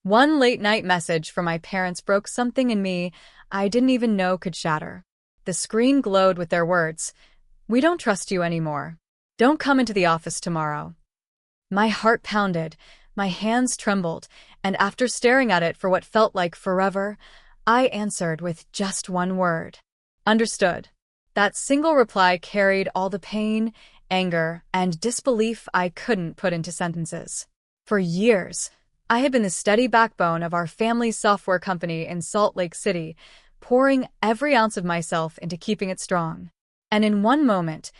One late-night message from my parents broke something in me I didn't even know could shatter. The screen glowed with their words, "We don't trust you anymore. Don't come into the office tomorrow." My heart pounded, my hands trembled, and after staring at it for what felt like forever, I answered with just one word. Understood. That single reply carried all the pain, anger, and disbelief I couldn't put into sentences. For years, I had been the steady backbone of our family's software company in Salt Lake City, pouring every ounce of myself into keeping it strong. And in one moment,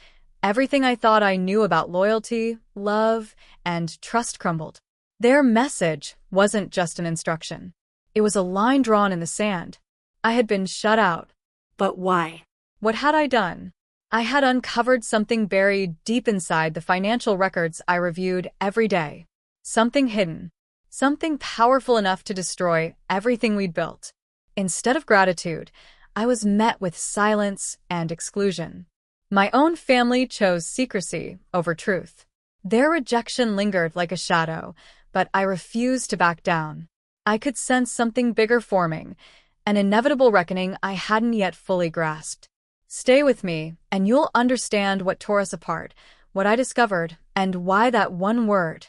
everything I thought I knew about loyalty, love, and trust crumbled. Their message wasn't just an instruction. It was a line drawn in the sand. I had been shut out. But why? What had I done? I had uncovered something buried deep inside the financial records I reviewed every day. Something hidden. Something powerful enough to destroy everything we'd built. Instead of gratitude, I was met with silence and exclusion. My own family chose secrecy over truth. Their rejection lingered like a shadow, but I refused to back down. I could sense something bigger forming, an inevitable reckoning I hadn't yet fully grasped. Stay with me, and you'll understand what tore us apart, what I discovered, and why that one word,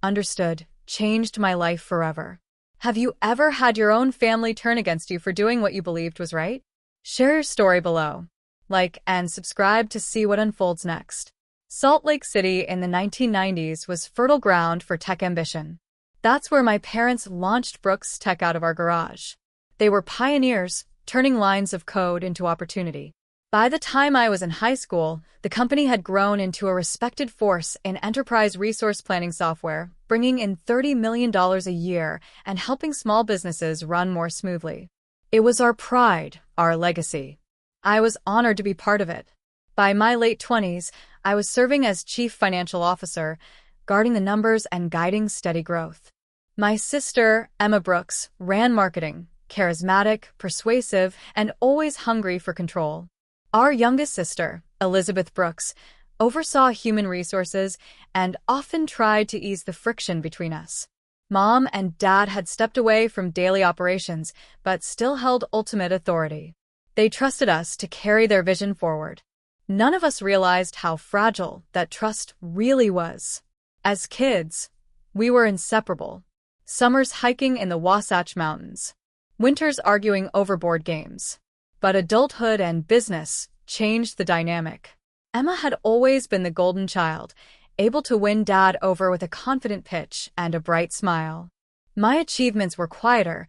understood, changed my life forever. Have you ever had your own family turn against you for doing what you believed was right? Share your story below. Like and subscribe to see what unfolds next. Salt Lake City in the 1990s was fertile ground for tech ambition. That's where my parents launched Brooks Tech out of our garage. They were pioneers, turning lines of code into opportunity. By the time I was in high school, the company had grown into a respected force in enterprise resource planning software, bringing in $30 million a year and helping small businesses run more smoothly. It was our pride, our legacy. I was honored to be part of it. By my late 20s, I was serving as chief financial officer, guarding the numbers and guiding steady growth. My sister, Emma Brooks, ran marketing, charismatic, persuasive, and always hungry for control. Our youngest sister, Elizabeth Brooks, oversaw human resources and often tried to ease the friction between us. Mom and Dad had stepped away from daily operations, but still held ultimate authority. They trusted us to carry their vision forward. None of us realized how fragile that trust really was. As kids, we were inseparable. Summers hiking in the Wasatch Mountains. Winters arguing over board games. But adulthood and business changed the dynamic. Emma had always been the golden child, able to win Dad over with a confident pitch and a bright smile. My achievements were quieter,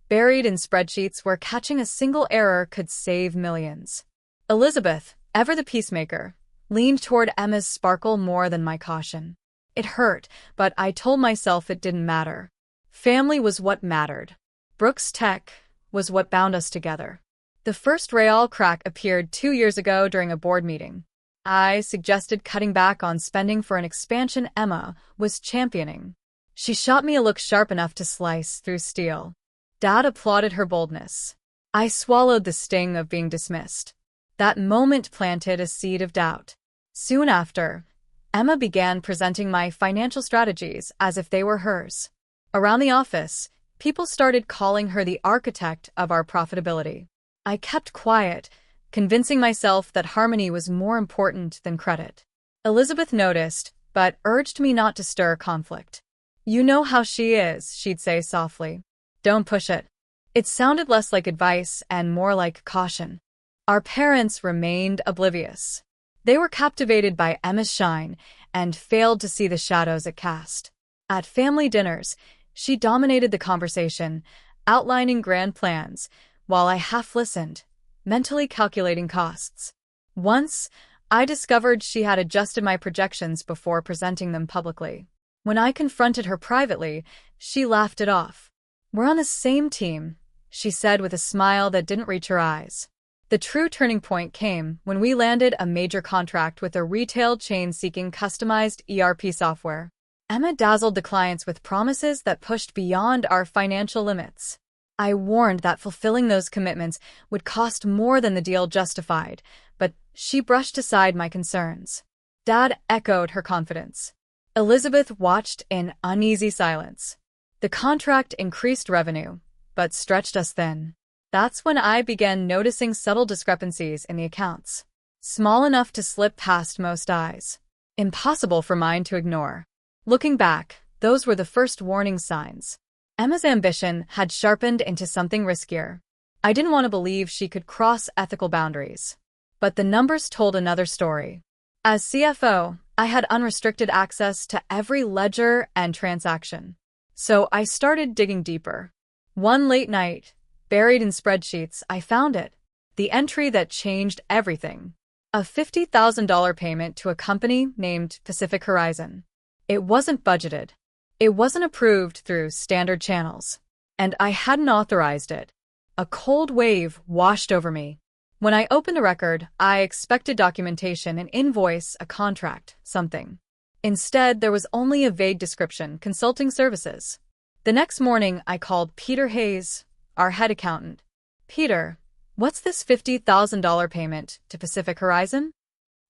buried in spreadsheets where catching a single error could save millions. Elizabeth, ever the peacemaker, leaned toward Emma's sparkle more than my caution. It hurt, but I told myself it didn't matter. Family was what mattered. Brooks Tech was what bound us together. The first real crack appeared 2 years ago during a board meeting. I suggested cutting back on spending for an expansion Emma was championing. She shot me a look sharp enough to slice through steel. Dad applauded her boldness. I swallowed the sting of being dismissed. That moment planted a seed of doubt. Soon after, Emma began presenting my financial strategies as if they were hers. Around the office, people started calling her the architect of our profitability. I kept quiet, convincing myself that harmony was more important than credit. Elizabeth noticed, but urged me not to stir conflict. "You know how she is," she'd say softly. "Don't push it." It sounded less like advice and more like caution. Our parents remained oblivious. They were captivated by Emma's shine and failed to see the shadows it cast. At family dinners, she dominated the conversation, outlining grand plans, while I half listened, mentally calculating costs. Once, I discovered she had adjusted my projections before presenting them publicly. When I confronted her privately, she laughed it off. "We're on the same team," she said with a smile that didn't reach her eyes. The true turning point came when we landed a major contract with a retail chain seeking customized ERP software. Emma dazzled the clients with promises that pushed beyond our financial limits. I warned that fulfilling those commitments would cost more than the deal justified, but she brushed aside my concerns. Dad echoed her confidence. Elizabeth watched in uneasy silence. The contract increased revenue, but stretched us thin. That's when I began noticing subtle discrepancies in the accounts. Small enough to slip past most eyes. Impossible for mine to ignore. Looking back, those were the first warning signs. Emma's ambition had sharpened into something riskier. I didn't want to believe she could cross ethical boundaries. But the numbers told another story. As CFO, I had unrestricted access to every ledger and transaction. So I started digging deeper. One late night, buried in spreadsheets, I found it. The entry that changed everything. A $50,000 payment to a company named Pacific Horizon. It wasn't budgeted. It wasn't approved through standard channels. And I hadn't authorized it. A cold wave washed over me. When I opened the record, I expected documentation, an invoice, a contract, something. Instead, there was only a vague description, consulting services. The next morning, I called Peter Hayes, our head accountant. Peter, what's this $50,000 payment to Pacific Horizon?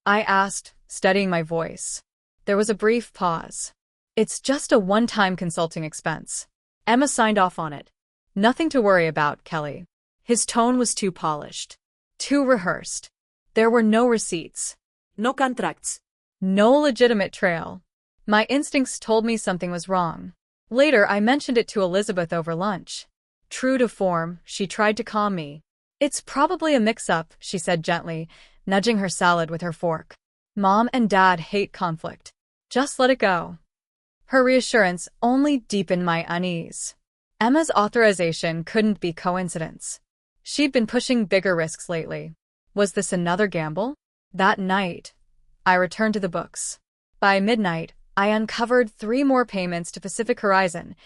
I asked, steadying my voice. There was a brief pause. It's just a one-time consulting expense. Emma signed off on it. Nothing to worry about, Kelly. His tone was too polished. Too rehearsed. There were no receipts. No contracts. No legitimate trail. My instincts told me something was wrong. Later, I mentioned it to Elizabeth over lunch. True to form, she tried to calm me. It's probably a mix-up, she said gently, nudging her salad with her fork. Mom and Dad hate conflict. Just let it go. Her reassurance only deepened my unease. Emma's authorization couldn't be coincidence. She'd been pushing bigger risks lately. Was this another gamble? That night, I returned to the books. By midnight, I uncovered 3 more payments to Pacific Horizon,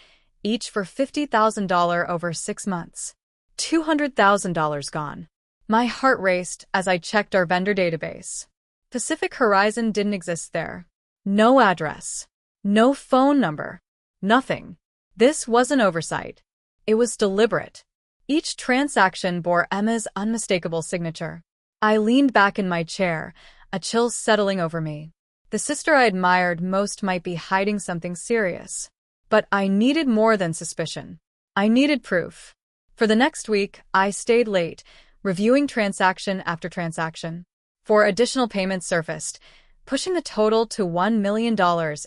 each for $50,000 over 6 months. $200,000 gone. My heart raced as I checked our vendor database. Pacific Horizon didn't exist there. No address. No phone number. Nothing. This wasn't oversight. It was deliberate. Each transaction bore Emma's unmistakable signature. I leaned back in my chair, a chill settling over me. The sister I admired most might be hiding something serious. But I needed more than suspicion. I needed proof. For the next week, I stayed late, reviewing transaction after transaction. 4 additional payments surfaced, pushing the total to $1 million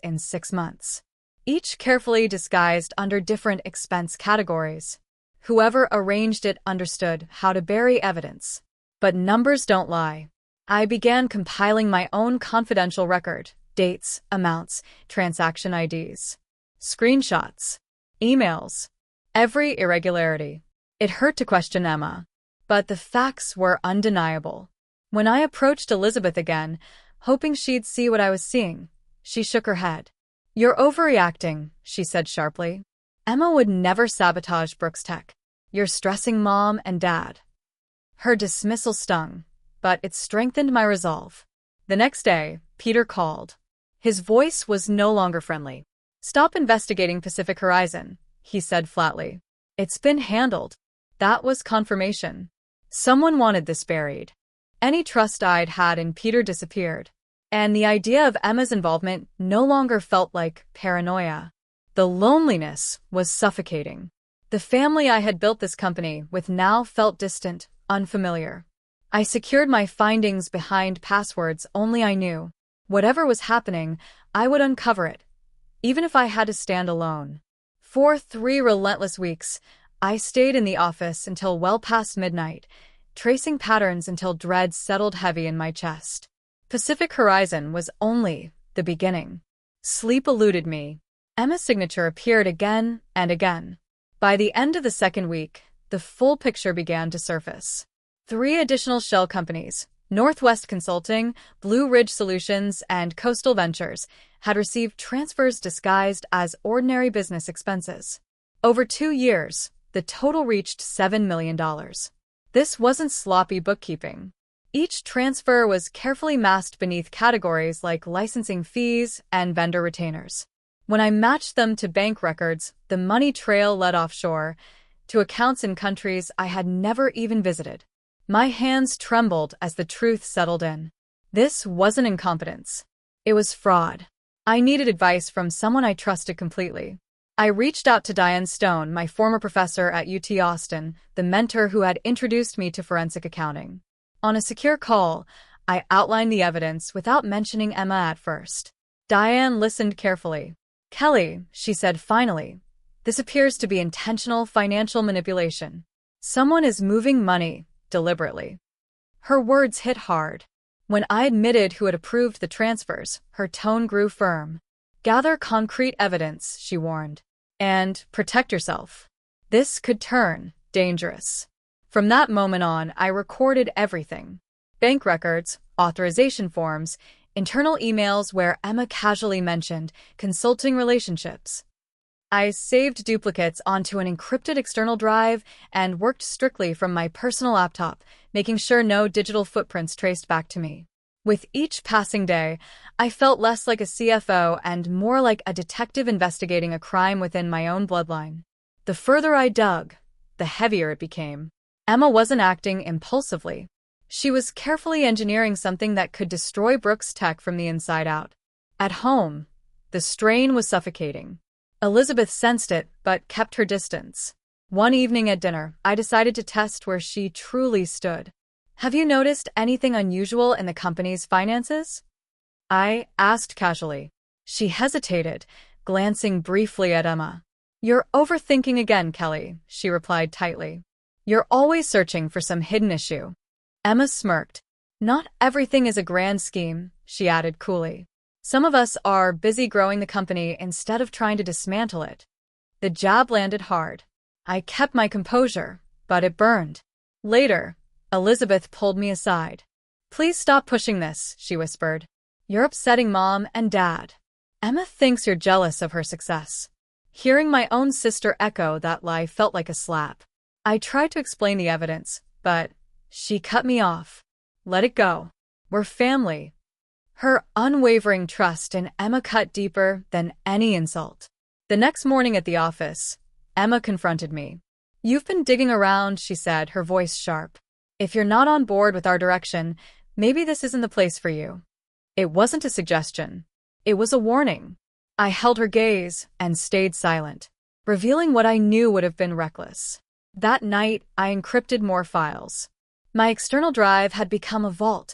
in 6 months. Each carefully disguised under different expense categories. Whoever arranged it understood how to bury evidence. But numbers don't lie. I began compiling my own confidential record, dates, amounts, transaction IDs, screenshots, emails, every irregularity. It hurt to question Emma, but the facts were undeniable. When I approached Elizabeth again, hoping she'd see what I was seeing, she shook her head. You're overreacting, she said sharply. Emma would never sabotage Brooks Tech. You're stressing Mom and Dad. Her dismissal stung, but it strengthened my resolve. The next day, Peter called. His voice was no longer friendly. Stop investigating Pacific Horizon, he said flatly. It's been handled. That was confirmation. Someone wanted this buried. Any trust I'd had in Peter disappeared. And the idea of Emma's involvement no longer felt like paranoia. The loneliness was suffocating. The family I had built this company with now felt distant, unfamiliar. I secured my findings behind passwords only I knew. Whatever was happening, I would uncover it, even if I had to stand alone. For 3 relentless weeks, I stayed in the office until well past midnight, tracing patterns until dread settled heavy in my chest. Pacific Horizon was only the beginning. Sleep eluded me. Emma's signature appeared again and again. By the end of the 2nd week, the full picture began to surface. 3 additional shell companies, Northwest Consulting, Blue Ridge Solutions, and Coastal Ventures, had received transfers disguised as ordinary business expenses. Over 2 years, the total reached $7 million. This wasn't sloppy bookkeeping. Each transfer was carefully masked beneath categories like licensing fees and vendor retainers. When I matched them to bank records, the money trail led offshore, to accounts in countries I had never even visited. My hands trembled as the truth settled in. This wasn't incompetence. It was fraud. I needed advice from someone I trusted completely. I reached out to Diane Stone, my former professor at UT Austin, the mentor who had introduced me to forensic accounting. On a secure call, I outlined the evidence without mentioning Emma at first. Diane listened carefully. "Kelly," she said finally, "this appears to be intentional financial manipulation. Someone is moving money, deliberately." Her words hit hard. When I admitted who had approved the transfers, her tone grew firm. "Gather concrete evidence," she warned. "And protect yourself. This could turn dangerous." From that moment on, I recorded everything. Bank records, authorization forms, internal emails where Emma casually mentioned consulting relationships. I saved duplicates onto an encrypted external drive and worked strictly from my personal laptop, making sure no digital footprints traced back to me. With each passing day, I felt less like a CFO and more like a detective investigating a crime within my own bloodline. The further I dug, the heavier it became. Emma wasn't acting impulsively. She was carefully engineering something that could destroy Brooks Tech from the inside out. At home, the strain was suffocating. Elizabeth sensed it, but kept her distance. One evening at dinner, I decided to test where she truly stood. "Have you noticed anything unusual in the company's finances?" I asked casually. She hesitated, glancing briefly at Emma. "You're overthinking again, Kelly," she replied tightly. "You're always searching for some hidden issue." Emma smirked. "Not everything is a grand scheme," she added coolly. "Some of us are busy growing the company instead of trying to dismantle it." The jab landed hard. I kept my composure, but it burned. Later, Elizabeth pulled me aside. "Please stop pushing this," she whispered. "You're upsetting Mom and Dad. Emma thinks you're jealous of her success." Hearing my own sister echo that lie felt like a slap. I tried to explain the evidence, but she cut me off. "Let it go. We're family." Her unwavering trust in Emma cut deeper than any insult. The next morning at the office, Emma confronted me. "You've been digging around," she said, her voice sharp. "If you're not on board with our direction, maybe this isn't the place for you." It wasn't a suggestion. It was a warning. I held her gaze and stayed silent, revealing what I knew would have been reckless. That night, I encrypted more files. My external drive had become a vault,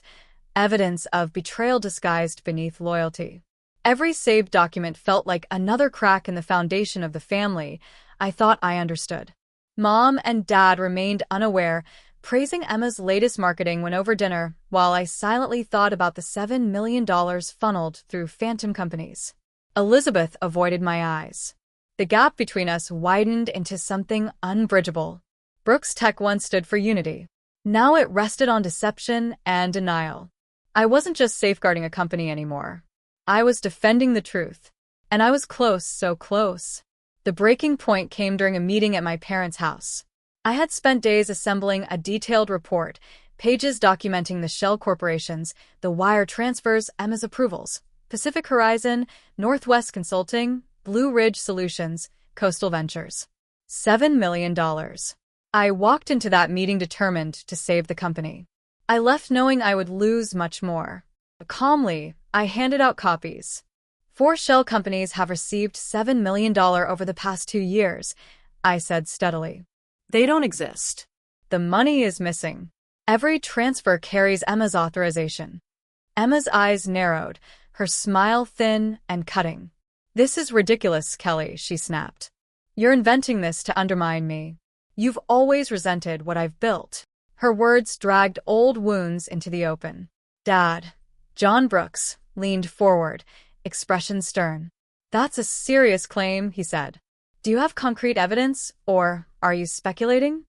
evidence of betrayal disguised beneath loyalty. Every saved document felt like another crack in the foundation of the family I thought I understood. Mom and Dad remained unaware, praising Emma's latest marketing when over dinner, while I silently thought about the $7 million funneled through phantom companies. Elizabeth avoided my eyes. The gap between us widened into something unbridgeable. Brooks Tech once stood for unity. Now it rested on deception and denial. I wasn't just safeguarding a company anymore. I was defending the truth. And I was close, so close. The breaking point came during a meeting at my parents' house. I had spent days assembling a detailed report, pages documenting the shell corporations, the wire transfers, Emma's approvals, Pacific Horizon, Northwest Consulting, Blue Ridge Solutions, Coastal Ventures. $7 million. I walked into that meeting determined to save the company. I left knowing I would lose much more. Calmly, I handed out copies. 4 shell companies have received $7 million over the past 2 years, I said steadily. They don't exist. The money is missing. Every transfer carries Emma's authorization. Emma's eyes narrowed, her smile thin and cutting. "This is ridiculous, Kelly," she snapped. "You're inventing this to undermine me. You've always resented what I've built." Her words dragged old wounds into the open. Dad, John Brooks, leaned forward, expression stern. "That's a serious claim," he said. "Do you have concrete evidence, or are you speculating?"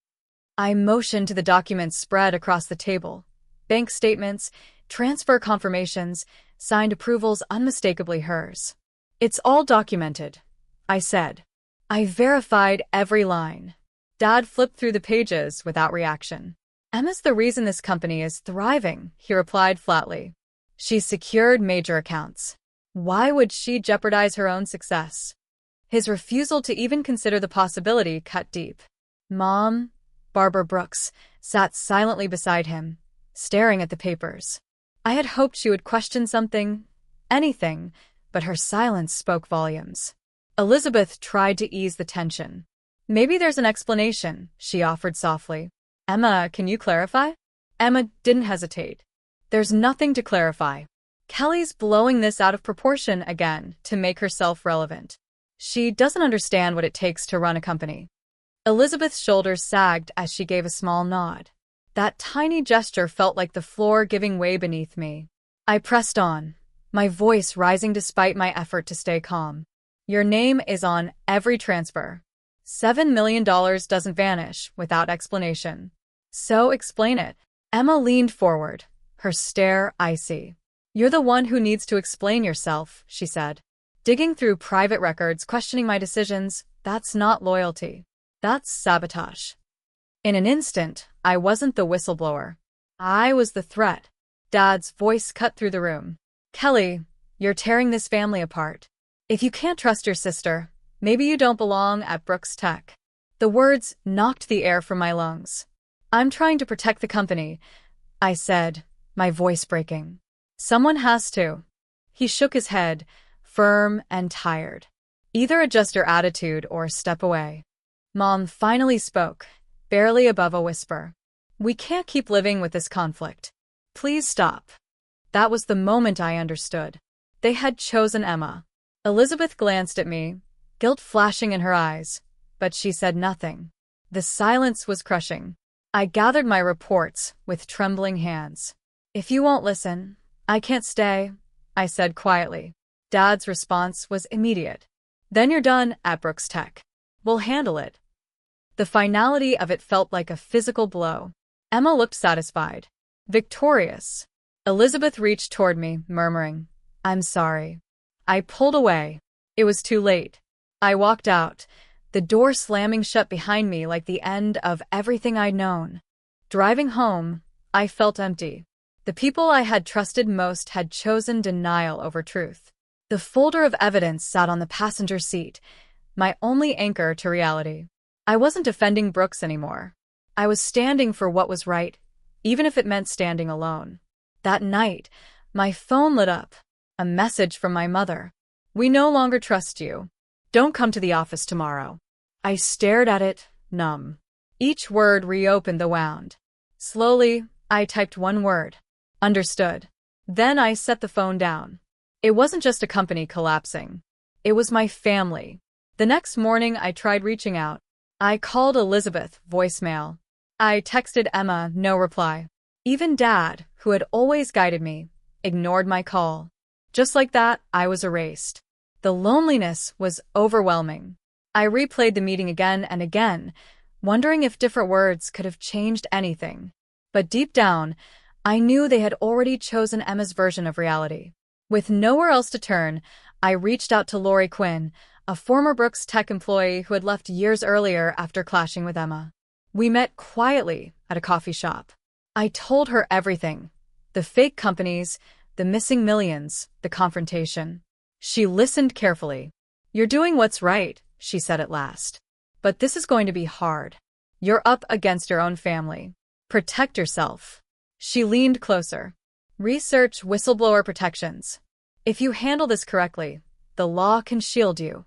I motioned to the documents spread across the table. Bank statements, transfer confirmations, signed approvals unmistakably hers. "It's all documented," I said. I verified every line. Dad flipped through the pages without reaction. "Emma's the reason this company is thriving," he replied flatly. "She's secured major accounts. Why would she jeopardize her own success?" His refusal to even consider the possibility cut deep. Mom, Barbara Brooks, sat silently beside him, staring at the papers. I had hoped she would question something, anything, but her silence spoke volumes. Elizabeth tried to ease the tension. Maybe there's an explanation, she offered softly. Emma, can you clarify? Emma didn't hesitate. There's nothing to clarify. Kelly's blowing this out of proportion again to make herself relevant. She doesn't understand what it takes to run a company. Elizabeth's shoulders sagged as she gave a small nod. That tiny gesture felt like the floor giving way beneath me. I pressed on, my voice rising despite my effort to stay calm. Your name is on every transfer. $7 million doesn't vanish without explanation. So explain it. Emma leaned forward, her stare icy. You're the one who needs to explain yourself, she said. Digging through private records, questioning my decisions, that's not loyalty. That's sabotage. In an instant, I wasn't the whistleblower. I was the threat. Dad's voice cut through the room. Kelly, you're tearing this family apart. If you can't trust your sister, maybe you don't belong at Brooks Tech. The words knocked the air from my lungs. I'm trying to protect the company, I said, my voice breaking. Someone has to. He shook his head, firm and tired. Either adjust your attitude or step away. Mom finally spoke, barely above a whisper. We can't keep living with this conflict. Please stop. That was the moment I understood. They had chosen Emma. Elizabeth glanced at me, guilt flashing in her eyes, but she said nothing. The silence was crushing. I gathered my reports with trembling hands. If you won't listen, I can't stay, I said quietly. Dad's response was immediate. Then you're done at Brooks Tech. We'll handle it. The finality of it felt like a physical blow. Emma looked satisfied. Victorious. Elizabeth reached toward me, murmuring, I'm sorry. I pulled away. It was too late. I walked out, the door slamming shut behind me like the end of everything I'd known. Driving home, I felt empty. The people I had trusted most had chosen denial over truth. The folder of evidence sat on the passenger seat, my only anchor to reality. I wasn't defending Brooks anymore. I was standing for what was right, even if it meant standing alone. That night, my phone lit up. A message from my mother. We no longer trust you. Don't come to the office tomorrow. I stared at it, numb. Each word reopened the wound. Slowly, I typed one word. Understood. Then I set the phone down. It wasn't just a company collapsing. It was my family. The next morning, I tried reaching out. I called Elizabeth, voicemail. I texted Emma, no reply. Even Dad, who had always guided me, ignored my call. Just like that, I was erased. The loneliness was overwhelming. I replayed the meeting again and again, wondering if different words could have changed anything. But deep down, I knew they had already chosen Emma's version of reality. With nowhere else to turn, I reached out to Lori Quinn, a former Brooks Tech employee who had left years earlier after clashing with Emma. We met quietly at a coffee shop. I told her everything. The fake companies, the missing millions, the confrontation. She listened carefully. You're doing what's right, she said at last. But this is going to be hard. You're up against your own family. Protect yourself. She leaned closer. Research whistleblower protections. If you handle this correctly, the law can shield you.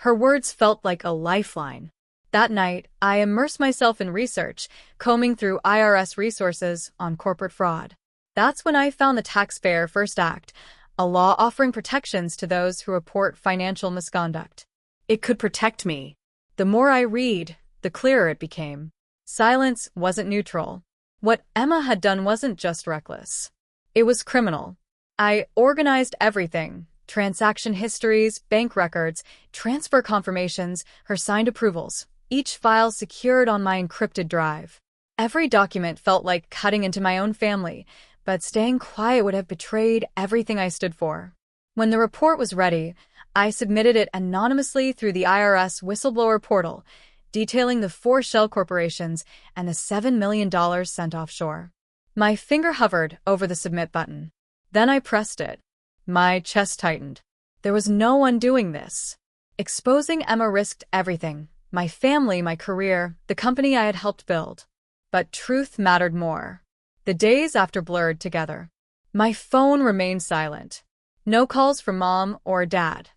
Her words felt like a lifeline. That night, I immersed myself in research, combing through IRS resources on corporate fraud. That's when I found the Taxpayer First Act, a law offering protections to those who report financial misconduct. It could protect me. The more I read, the clearer it became. Silence wasn't neutral. What Emma had done wasn't just reckless. It was criminal. I organized everything: transaction histories, bank records, transfer confirmations, her signed approvals, each file secured on my encrypted drive. Every document felt like cutting into my own family, but staying quiet would have betrayed everything I stood for. When the report was ready, I submitted it anonymously through the IRS whistleblower portal, detailing the 4 shell corporations and the $7 million sent offshore. My finger hovered over the submit button. Then I pressed it. My chest tightened. There was no one doing this. Exposing Emma risked everything: my family, my career, the company I had helped build. But truth mattered more. The days after blurred together. My phone remained silent. No calls from Mom or Dad.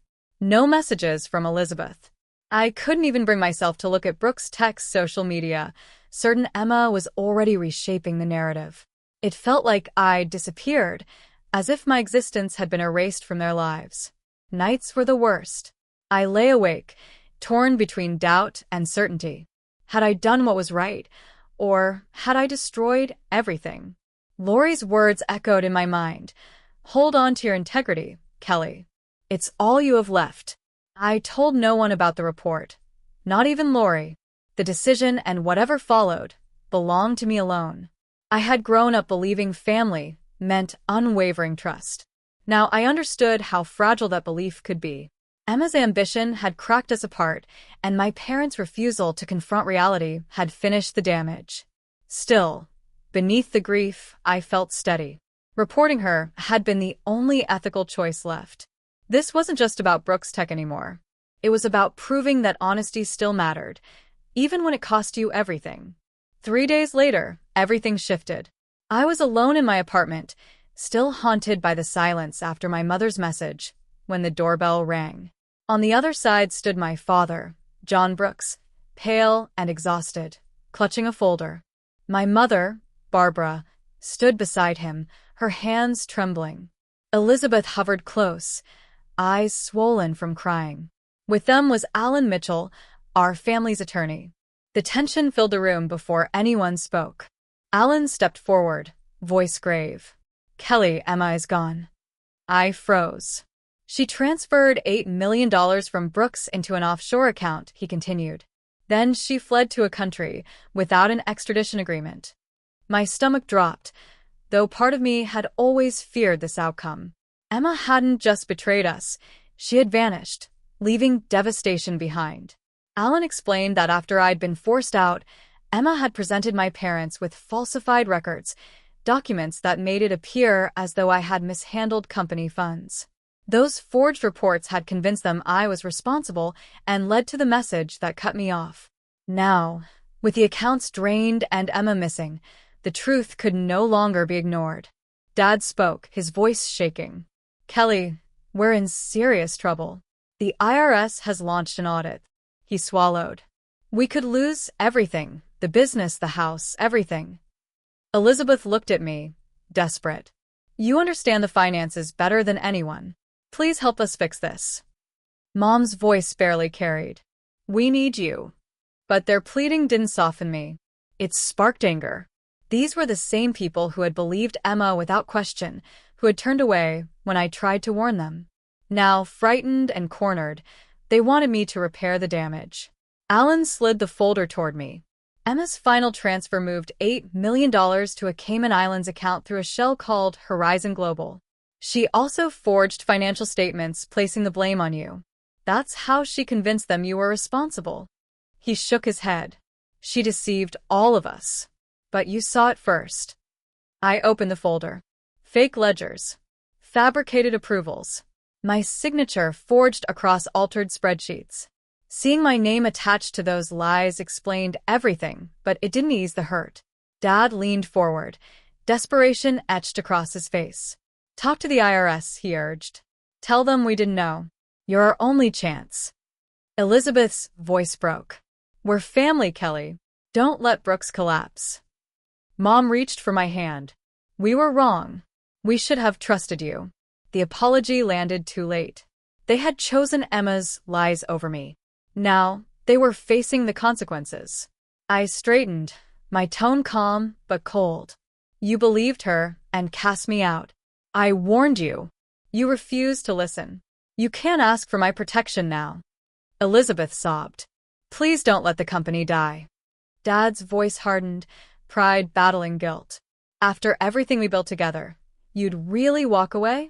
No messages from Elizabeth. I couldn't even bring myself to look at Brooks' text social media, certain Emma was already reshaping the narrative. It felt like I disappeared, as if my existence had been erased from their lives. Nights were the worst. I lay awake, torn between doubt and certainty. Had I done what was right, or had I destroyed everything? Lori's words echoed in my mind. Hold on to your integrity, Kelly. It's all you have left. I told no one about the report. Not even Lori. The decision and whatever followed belonged to me alone. I had grown up believing family meant unwavering trust. Now I understood how fragile that belief could be. Emma's ambition had cracked us apart, and my parents' refusal to confront reality had finished the damage. Still, beneath the grief, I felt steady. Reporting her had been the only ethical choice left. This wasn't just about Brooks Tech anymore. It was about proving that honesty still mattered, even when it cost you everything. 3 days later, everything shifted. I was alone in my apartment, still haunted by the silence after my mother's message, when the doorbell rang. On the other side stood my father, John Brooks, pale and exhausted, clutching a folder. My mother, Barbara, stood beside him, her hands trembling. Elizabeth hovered close, eyes swollen from crying. With them was Alan Mitchell, our family's attorney. The tension filled the room before anyone spoke. Alan stepped forward, voice grave. Kelly, Emma is gone. I froze. She transferred $8 million from Brooks into an offshore account, he continued. Then she fled to a country without an extradition agreement. My stomach dropped, though part of me had always feared this outcome. Emma hadn't just betrayed us, she had vanished, leaving devastation behind. Alan explained that after I'd been forced out, Emma had presented my parents with falsified records, documents that made it appear as though I had mishandled company funds. Those forged reports had convinced them I was responsible and led to the message that cut me off. Now, with the accounts drained and Emma missing, the truth could no longer be ignored. Dad spoke, his voice shaking. Kelly, we're in serious trouble. The IRS has launched an audit. He swallowed. We could lose everything, the business, the house, everything. Elizabeth looked at me, desperate. You understand the finances better than anyone. Please help us fix this. Mom's voice barely carried. We need you. But their pleading didn't soften me. It sparked anger. These were the same people who had believed Emma without question, who had turned away when I tried to warn them. Now, frightened and cornered, they wanted me to repair the damage. Alan slid the folder toward me. Emma's final transfer moved $8 million to a Cayman Islands account through a shell called Horizon Global. She also forged financial statements placing the blame on you. That's how she convinced them you were responsible. He shook his head. She deceived all of us. But you saw it first. I opened the folder. Fake ledgers. Fabricated approvals. My signature forged across altered spreadsheets. Seeing my name attached to those lies explained everything, but it didn't ease the hurt. Dad leaned forward. Desperation etched across his face. Talk to the IRS, he urged. Tell them we didn't know. You're our only chance. Elizabeth's voice broke. We're family, Kelly. Don't let Brooks collapse. Mom reached for my hand. We were wrong. We should have trusted you. The apology landed too late. They had chosen Emma's lies over me. Now, they were facing the consequences. I straightened, my tone calm but cold. You believed her and cast me out. I warned you. You refused to listen. You can't ask for my protection now. Elizabeth sobbed. Please don't let the company die. Dad's voice hardened, pride battling guilt. After everything we built together, you'd really walk away?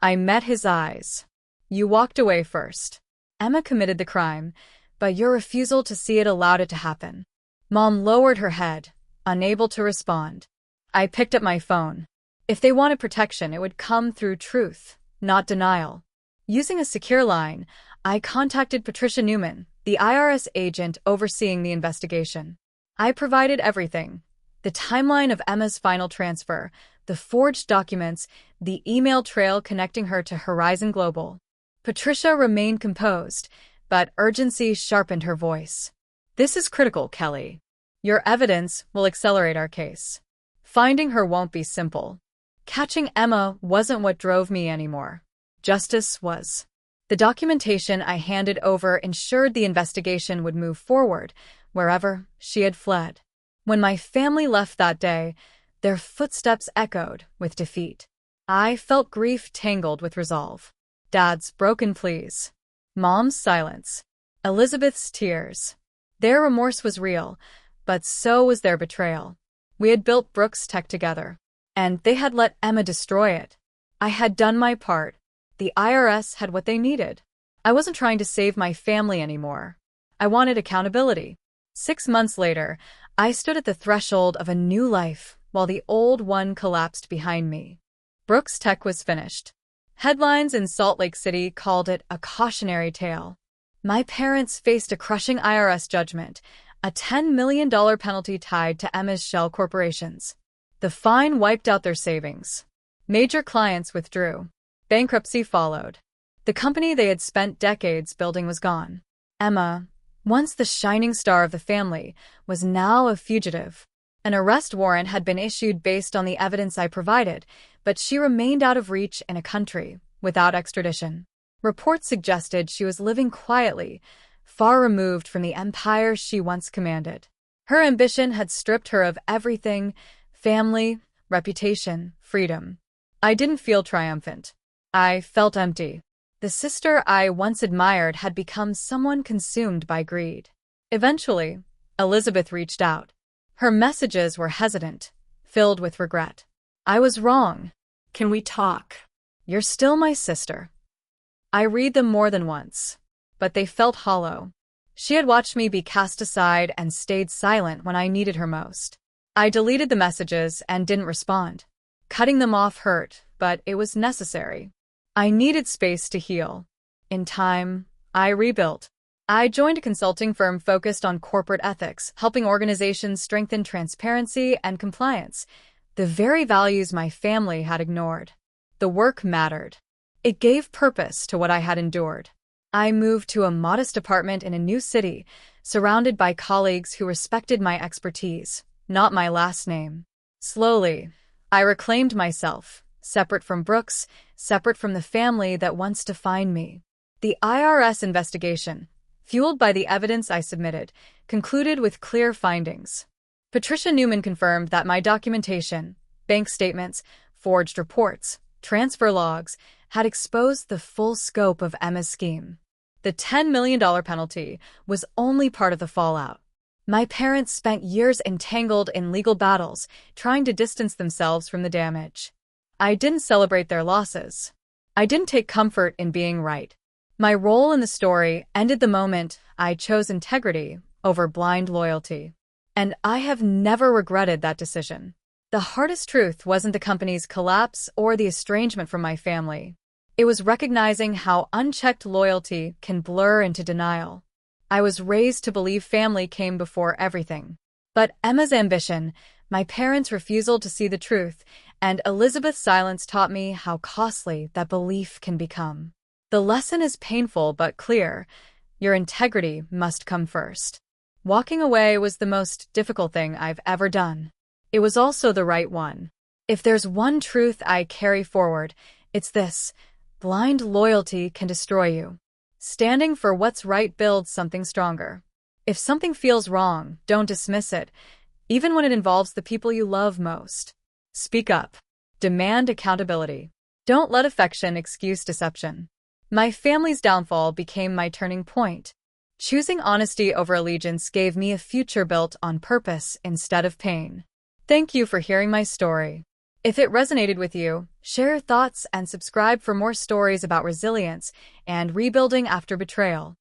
I met his eyes. You walked away first. Emma committed the crime, but your refusal to see it allowed it to happen. Mom lowered her head, unable to respond. I picked up my phone. If they wanted protection, it would come through truth, not denial. Using a secure line, I contacted Patricia Newman, the IRS agent overseeing the investigation. I provided everything: the timeline of Emma's final transfer, the forged documents, the email trail connecting her to Horizon Global. Patricia remained composed, but urgency sharpened her voice. This is critical, Kelly. Your evidence will accelerate our case. Finding her won't be simple. Catching Emma wasn't what drove me anymore. Justice was. The documentation I handed over ensured the investigation would move forward, wherever she had fled. When my family left that day, their footsteps echoed with defeat. I felt grief tangled with resolve. Dad's broken pleas. Mom's silence. Elizabeth's tears. Their remorse was real, but so was their betrayal. We had built Brooks Tech together, and they had let Emma destroy it. I had done my part. The IRS had what they needed. I wasn't trying to save my family anymore. I wanted accountability. 6 months later, I stood at the threshold of a new life while the old one collapsed behind me. Brooks Tech was finished. Headlines in Salt Lake City called it a cautionary tale. My parents faced a crushing IRS judgment, a $10 million penalty tied to Emma's shell corporations. The fine wiped out their savings. Major clients withdrew. Bankruptcy followed. The company they had spent decades building was gone. Emma, once the shining star of the family, was now a fugitive. An arrest warrant had been issued based on the evidence I provided, but she remained out of reach in a country without extradition. Reports suggested she was living quietly, far removed from the empire she once commanded. Her ambition had stripped her of everything: family, reputation, freedom. I didn't feel triumphant. I felt empty. The sister I once admired had become someone consumed by greed. Eventually, Elizabeth reached out. Her messages were hesitant, filled with regret. I was wrong. Can we talk? You're still my sister. I read them more than once, but they felt hollow. She had watched me be cast aside and stayed silent when I needed her most. I deleted the messages and didn't respond. Cutting them off hurt, but it was necessary. I needed space to heal. In time, I rebuilt. I joined a consulting firm focused on corporate ethics, helping organizations strengthen transparency and compliance, the very values my family had ignored. The work mattered. It gave purpose to what I had endured. I moved to a modest apartment in a new city, surrounded by colleagues who respected my expertise, not my last name. Slowly, I reclaimed myself, separate from Brooks, separate from the family that once defined me. The IRS investigation, fueled by the evidence I submitted, concluded with clear findings. Patricia Newman confirmed that my documentation, bank statements, forged reports, transfer logs, had exposed the full scope of Emma's scheme. The $10 million penalty was only part of the fallout. My parents spent years entangled in legal battles, trying to distance themselves from the damage. I didn't celebrate their losses. I didn't take comfort in being right. My role in the story ended the moment I chose integrity over blind loyalty. And I have never regretted that decision. The hardest truth wasn't the company's collapse or the estrangement from my family. It was recognizing how unchecked loyalty can blur into denial. I was raised to believe family came before everything. But Emma's ambition, my parents' refusal to see the truth, and Elizabeth's silence taught me how costly that belief can become. The lesson is painful but clear. Your integrity must come first. Walking away was the most difficult thing I've ever done. It was also the right one. If there's one truth I carry forward, it's this: blind loyalty can destroy you. Standing for what's right builds something stronger. If something feels wrong, don't dismiss it, even when it involves the people you love most. Speak up. Demand accountability. Don't let affection excuse deception. My family's downfall became my turning point. Choosing honesty over allegiance gave me a future built on purpose instead of pain. Thank you for hearing my story. If it resonated with you, share your thoughts and subscribe for more stories about resilience and rebuilding after betrayal.